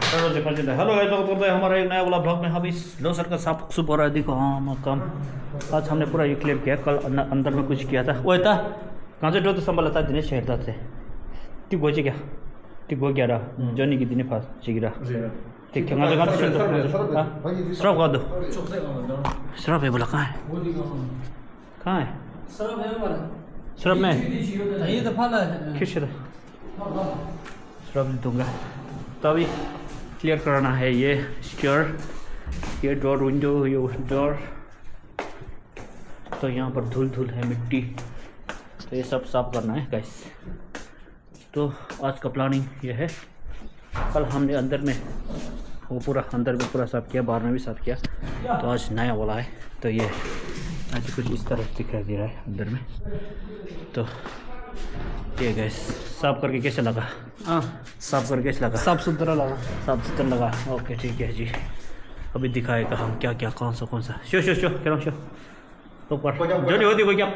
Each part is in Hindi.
हेलो गाइस, स्वागत करते हैं हमारे एक नया वाला ब्लॉग में। हम इस लोसर का साफ सुप हो रहा है। देखो हाँ काम आज हमने पूरा ये क्लियर किया। कल अंदर में कुछ किया था वो था कहाँ से तो संभाला था दिनेश शेरता से ती गोची क्या ती गो क्या रहा जॉनी की दिने फास्ट चिगिरा ठीक है। कहाँ से शराब का दो शराब है बोला कहाँ है शराब में ये तो फाला है किस शराब दूंगा। तो अभी क्लियर कराना है ये स्टेयर, ये डोर, विंडो, ये डोर। तो यहाँ पर धूल धूल है, मिट्टी, तो ये सब साफ करना है गाइस। तो आज का प्लानिंग ये है। कल हमने अंदर में वो पूरा अंदर में पूरा साफ किया, बाहर में भी साफ किया। तो आज नया वाला है। तो ये आज कुछ इस तरह दिखाई दे रहा है अंदर में। तो ये गैस साफ करके कैसे लगा? हाँ साफ करके कैसे लगा? साफ सुथरा लगा, साफ सुथरा लगा। ओके ठीक है जी। अभी दिखाएगा हम क्या क्या कौन सा शो कह रहा हूँ शो ऊपर जो नहीं होती कोई क्या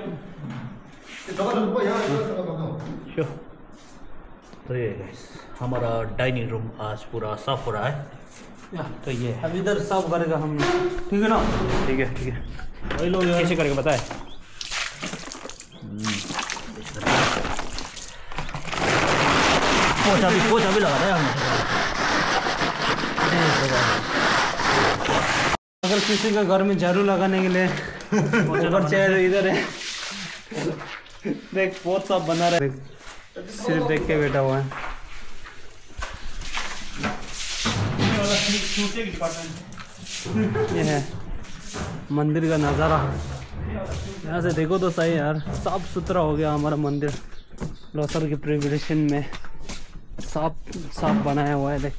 शो। तो ये गैस हमारा डाइनिंग रूम आज पूरा साफ हो रहा है। तो ये अब इधर साफ करेगा हम, ठीक है ना? ठीक है वही लोग कैसे करेगा बताए? पोछा भी लगा रहे हैं अगर किसी का घर में झाड़ू लगाने के लिए अगर चाहे इधर है। देख बहुत साफ बना रहा है, सिर्फ देख के बैठा हुआ है। ये है मंदिर का नज़ारा, यहाँ से देखो तो सही यार, साफ सुथरा हो गया हमारा मंदिर। लोसर के प्रिपरेशन में साफ बनाया हुआ है। देख,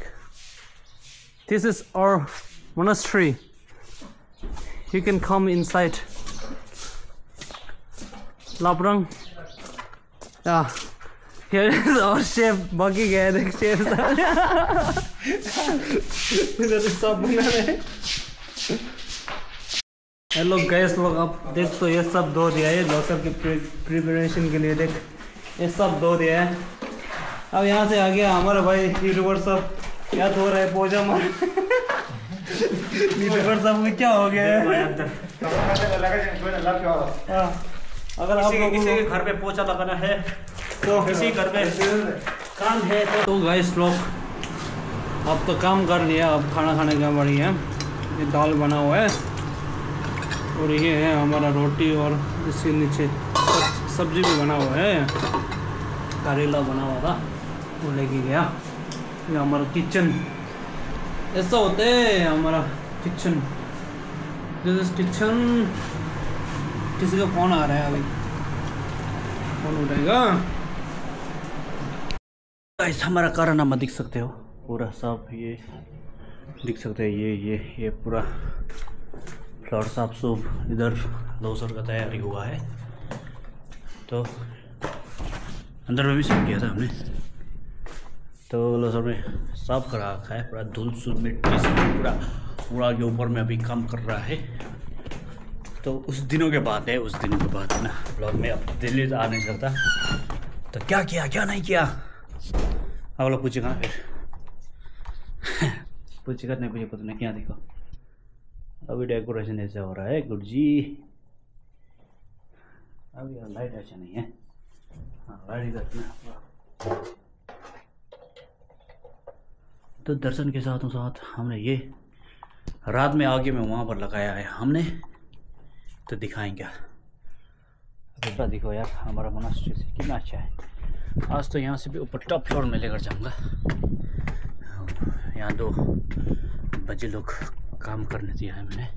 this is our monastery, you can come inside. लापरंग हियर इज आवर शेफ, बाकी गया है देख शेफ इधर सब बना रहे। हेलो गैस लोग, अब देख तो ये सब धो दिया है लोसर के प्रिपरेशन के लिए। देख ये सब धो दिया है। अब यहाँ से आ गया हमारा भाई यूट्यूबर सब, क्या धो रहे हैं पोजा मार यूट्यूबर सब में क्या हो गया है? अगर आप किसी के घर पे पोछा लगाना है तो किसी घर पे काम है तो गाइस लोग अब तो काम कर लिया। अब खाना खाने का बड़ी है। ये दाल बना हुआ है और ये है हमारा रोटी, और इसके नीचे सब्जी भी बना हुआ है। करेला बना हुआ था वो लेके गया। ये हमारा किचन ऐसा होता है, हमारा किचन। This is kitchen. किसी का फोन आ रहा है, अभी फोन उठाएगा। गाइस हमारा कारनामा दिख सकते हो पूरा साफ, ये दिख सकते हैं। ये पूरा फ्लोर साफ सूफ। इधर लोसर का तैयारी हुआ है। तो अंदर में भी साफ किया था हमने। तो लोसर में साफ करा रखा है पूरा, धूल सूल मिट्टी से पूरा के ऊपर में अभी काम कर रहा है। तो उस दिनों के बाद है ना ब्लॉग में। अब दिल्ली आ नहीं सकता। तो क्या किया क्या नहीं किया अगला पूछेगा फिर पूछेगा नहीं पूछे पता नहीं क्या। देखो अभी डेकोरेशन ऐसा हो रहा है गुड जी। अभी यार लाइट अच्छा नहीं है। हाँ लाइट इधर। तो दर्शन के साथ हमने ये रात में आगे में वहाँ पर लगाया है हमने। तो दिखाएंगे अभी देखो यार हमारा मोनास्ट्री से कितना अच्छा है। आज तो यहाँ से भी ऊपर टॉप फ्लोर में लेकर जाऊँगा। यहाँ 2 बजे लोग काम करने दिया है मैंने।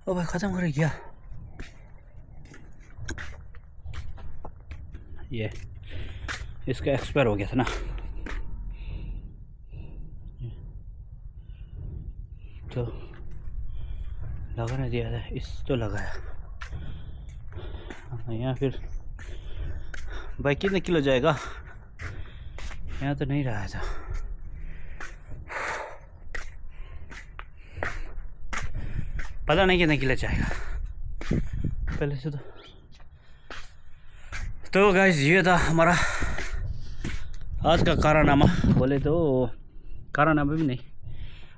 ओ भाई ख़त्म कर गया ये, इसका एक्सपायर हो गया था ना। तो लगाना दिया था, इस तो लगाया। यहाँ फिर भाई कितने किलो जाएगा? यहाँ तो नहीं रहा था। पता नहीं कितने किलो जाएगा पहले से। तो गाइस ये था हमारा आज का कारनामा बोले तो कारनामा भी नहीं,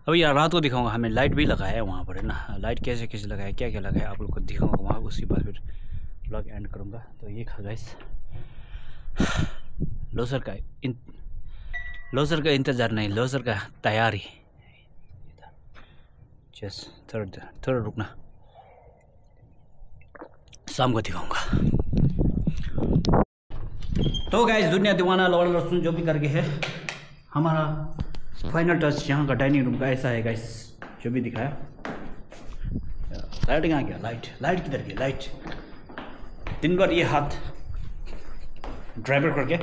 अभी यार रात को दिखाऊंगा। हमें लाइट भी लगाया है वहाँ पर है ना, लाइट कैसे कैसे लगाया, क्या क्या लगाया आप लोग को दिखाऊंगा वहाँ, उसके बाद फिर ब्लॉग एंड करूँगा। तो ये खा गाइस लोसर का इंतज़ार नहीं, लोसर का तैयारी। जस्ट थोड़ा रुकना, शाम को दिखाऊंगा। तो गाइस दुनिया दीवाना लौड़ा लहसुन जो भी करके है, हमारा फाइनल टच यहाँ का डाइनिंग रूम का ऐसा है गाइस, जो भी दिखाया। लाइट कहाँ गया, लाइट किधर गया, लाइट दिन भर ये हाथ ड्राइवर करके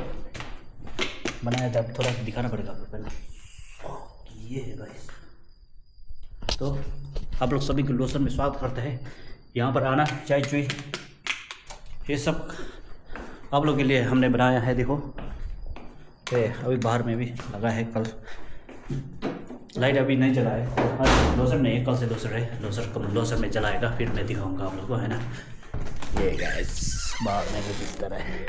बनाया था, थोड़ा सा दिखाना पड़ेगा आपको पहले। ये है गाइस, तो आप लोग सभी को लोसर में स्वागत करते हैं। यहाँ पर आना, चाय चुई ये सब आप लोग के लिए हमने बनाया है। देखो अभी बाहर में भी लगा है, कल लाइट अभी नहीं चला है, लोसर नहीं है, कल से लोसर है, लोसर में चलाएगा, फिर मैं दिखाऊंगा आप लोग को है ना। ये गाइस बाहर में भी इस तरह है।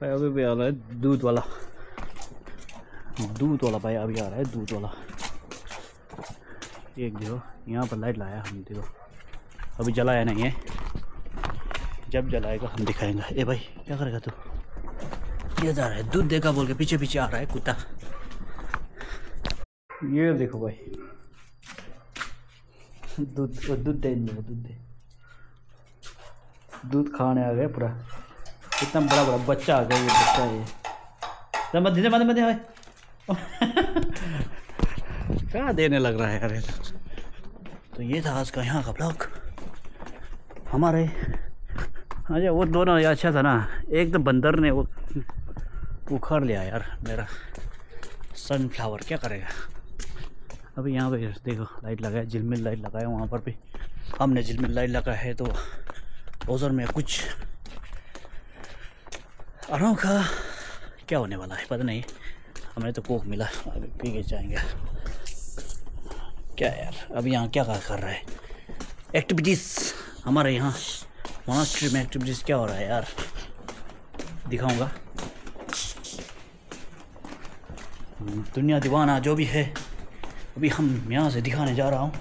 भाई अभी भी आ रहा है दूध वाला भाई, अभी आ रहा है दूध वाला। एक देखो यहाँ पर लाइट लाया हम, देखो अभी जलाया नहीं है, जब जलाएगा हम दिखाएंगे। ए भाई क्या करेगा तू, ये जा रहा है दूध देखा बोल के पीछे पीछे आ रहा है कुत्ता। ये देखो भाई दूध दे, दूध खाने आ गए पूरा, इतना बड़ा बच्चा आ गया ये बच्चा। ये मध्य भाई क्या देने लग रहा है अरे। तो ये था आज का यहाँ का ब्लॉग हमारे। अच्छा वो दोनों अच्छा था ना, एक तो बंदर ने वो उखाड़ लिया यार मेरा सनफ्लावर, क्या करेगा। अभी यहाँ पे देखो लाइट लगाया, झिलमिल लाइट लगाया, वहाँ पर भी हमने झिलमिल लाइट लगाया है। तो ओजोन में कुछ अनोखा क्या होने वाला है पता नहीं। हमें तो कोक मिला, अभी पी के जाएंगे। क्या यार अभी यहाँ क्या कर रहा है, एक्टिविटीज़ हमारे यहाँ मोनास्ट्री में एक्टिविटीज़ क्या हो रहा है यार, दिखाऊंगा। दुनिया दीवाना जो भी है अभी हम यहाँ से दिखाने जा रहा हूँ।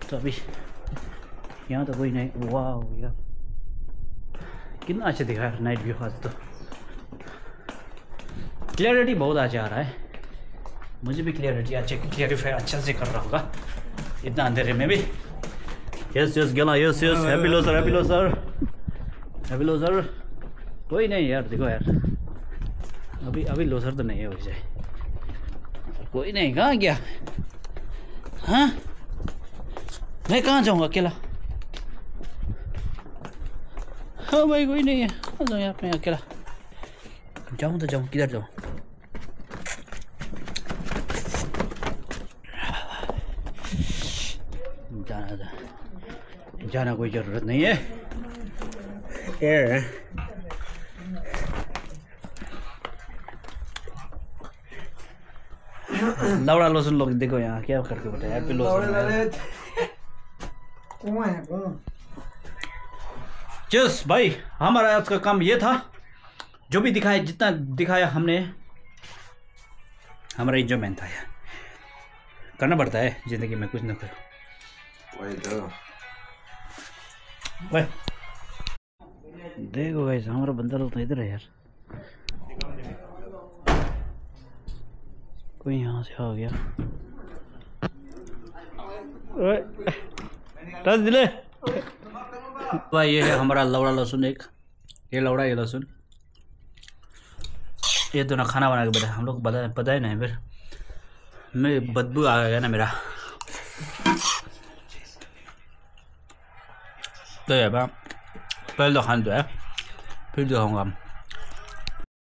तो अभी यहाँ तो कोई नहीं। वाह यार कितना अच्छा दिखा है नाइट व्यू। आज तो क्लियरिटी बहुत अच्छा आ रहा है, मुझे भी क्लियरिफाई अच्छा से कर रहा होगा इतना अंधेरे में भी। यस गला यस हैप्पी लोसर कोई नहीं यार, देखो यार अभी लोसर तो नहीं है वैसे, कोई नहीं। कहाँ गया, हाँ मैं कहाँ जाऊँगा अकेला, हाँ भाई कोई नहीं है, कहाँ जाऊँ यार मैं अकेला, जाऊँ तो जाऊँ किधर जाऊँ। जाना कोई ज़रूरत नहीं है। लौड़ा लोसन लोग देखो यहाँ क्या करके बताया, हैप्पी लोसन। चस भाई हमारा आज का काम ये था, जो भी दिखाया जितना दिखाया हमने, हमारा एंजॉयमेंट था यार, करना पड़ता है ज़िंदगी में कुछ ना कुछ। वही तो भाई देखो गाइस हमारा बंदा लोग तो इधर है यार, कोई यहाँ से आ गया। टच दिले भाई। ये है हमारा लौड़ा लहसुन, एक ये लौड़ा ये लहसुन, ये दोनों खाना बना के बैठा, हम लोग पता ही नहीं, फिर मैं बदबू आ गया ना मेरा। तो यार पहले तो खाने दो है, फिर दिखाऊंगा हम।